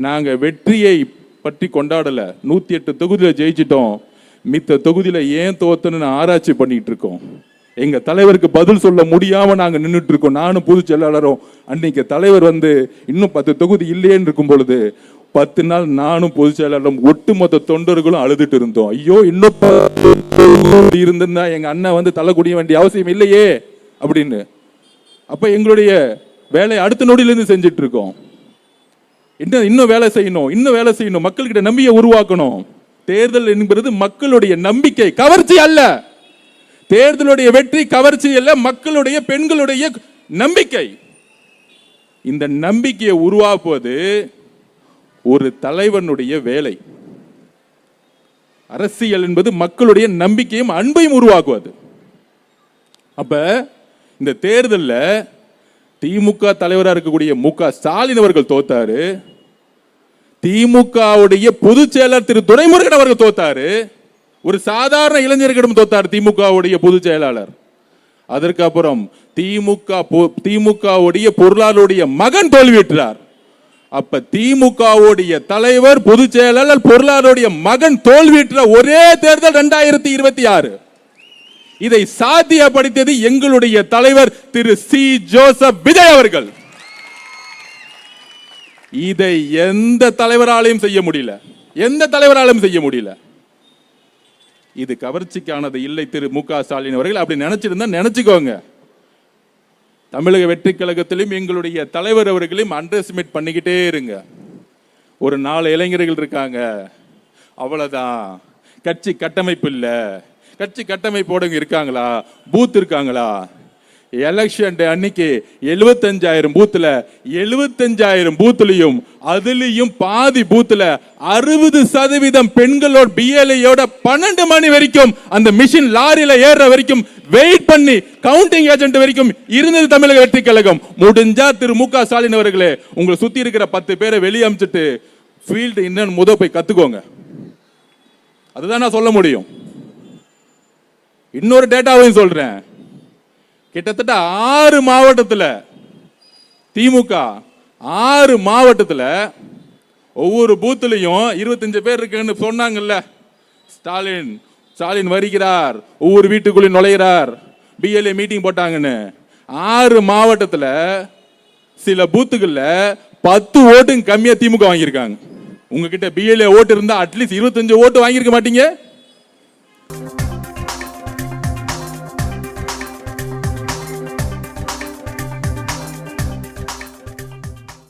நாங்க வெற்றியை பற்றி கொண்டாடல. 108 தொகுதியில ஜெயிச்சிட்டோம், மித்த தொகுதியில ஏன் தோத்தன்னு ஆராய்ச்சி பண்ணிட்டு இருக்கோம். எங்க தலைவருக்கு பதில் சொல்ல முடியாம நாங்க நின்றுட்டு இருக்கோம். நானும் பொதுச் செயலாளரும் அன்னைக்கு தலைவர் இன்னும் 10 தொகுதி இல்லையேன்னு இருக்கும் பொழுது 10 நாள் நானும் பொதுச் செயலாளரும் ஒட்டுமொத்த தொண்டர்களும் அழுதுட்டு இருந்தோம். ஐயோ, இன்னும் இருந்தா எங்க அண்ணன் தலை குடிய வேண்டிய அவசியம் இல்லையே அப்படின்னு. அப்ப எங்களுடைய வேலையை அடுத்த நொடியிலிருந்து செஞ்சுட்டு இருக்கோம். இன்னும் வேலை செய்யணும், மக்கள்கிட்ட நம்பிக்கை உருவாக்கணும். தேர்தல் என்பது மக்களுடைய நம்பிக்கை, கவர்ச்சி அல்ல. தேர்தலுடைய வெற்றி கவர்ச்சி அல்ல, மக்களுடைய பெண்களுடைய நம்பிக்கை. இந்த நம்பிக்கையை உருவாக்குவது ஒரு தலைவனுடைய வேலை. அரசியல் என்பது மக்களுடைய நம்பிக்கையும் அன்பையும் உருவாக்குவது. அப்ப இந்த தேர்தலில் திமுக தலைவராக இருக்கக்கூடிய மு.க. ஸ்டாலின் அவர்கள் தோத்தாரு. திமுகவுடைய பொதுச் செயலாளர் திரு துரைமுருகன் அவர்கள் தோத்தாரு. ஒரு சாதாரண இளைஞர்களிடம் தோத்தார் திமுகவுடைய பொதுச் செயலாளர். அதற்கு அப்புறம் திமுகவுடைய பொருளாளருடைய மகன் தோல்வியுற்றார். அப்ப திமுகவுடைய தலைவர், பொதுச் செயலாளர், பொருளாளருடைய மகன் தோல்வியுற்ற ஒரே தேர்தல் 2026. இதை சாத்தியப்படுத்தியது எங்களுடைய தலைவர் திரு சி. ஜோசப் விஜய் அவர்கள். இதை எந்த தலைவராலையும் செய்ய முடியல. இது கவர்ச்சிக்கானது இல்லை. திரு மு.க. ஸ்டாலின் அவர்கள் அப்படி நினைச்சிருந்தா நினைச்சுக்கோங்க. தமிழக வெற்றி கழகத்திலும் எங்களுடைய தலைவர் அவர்களையும் அண்டர் எஸ்டிமேட் பண்ணிக்கிட்டே இருங்க. ஒரு 4 இளைஞர்கள் இருக்காங்க, அவ்வளவுதான். கட்சி கட்டமைப்பு இல்ல. கட்சி கட்டமைப்போட இருக்காங்களா? பூத் இருக்காங்களா? எலெக்ஷன் டே அன்னைக்கு 75,000 பூத்துல 75,000 பூத்துலயும் அதுலயும் பாதி பூத்துல 60% பெண்களோட பிஎல்ஐயோட 12 மணி வரைக்கும் அந்த மிஷின் லாரியில ஏற வரைக்கும் வெயிட் பண்ணி கவுண்டிங் ஏஜென்ட் வரைக்கும் இருந்தது தமிழக வெற்றி கழகம். முடிஞ்சா திரு மு.க. ஸ்டாலின் அவர்களே, உங்களை சுத்தி இருக்கிற 10 பேரை வெளியே அமிச்சிட்டு ஃபீல்டு இன்னும் போய் கத்துக்கோங்க. அதுதான் நான் சொல்ல முடியும். இன்னொரு டேட்டாவையும் சொல்றேன். கிட்டத்தட்ட 6 மாவட்டத்தில் திமுக 6 மாவட்டத்தில் ஒவ்வொரு பூத்துலையும் 25 பேர் இருக்குன்னு சொன்னாங்கல்ல. ஸ்டாலின் வருகிறார், ஒவ்வொரு வீட்டுக்குள்ளே நுழைகிறார், பிஎல்ஏ மீட்டிங் போட்டாங்கன்னு. 6 மாவட்டத்தில் சில பூத்துக்கள்ல 10 ஓட்டு கம்மியா திமுக வாங்கியிருக்காங்க. உங்ககிட்ட பிஎல்ஏ ஓட்டு இருந்தா அட்லீஸ்ட் 25 ஓட்டு வாங்கியிருக்க மாட்டீங்க.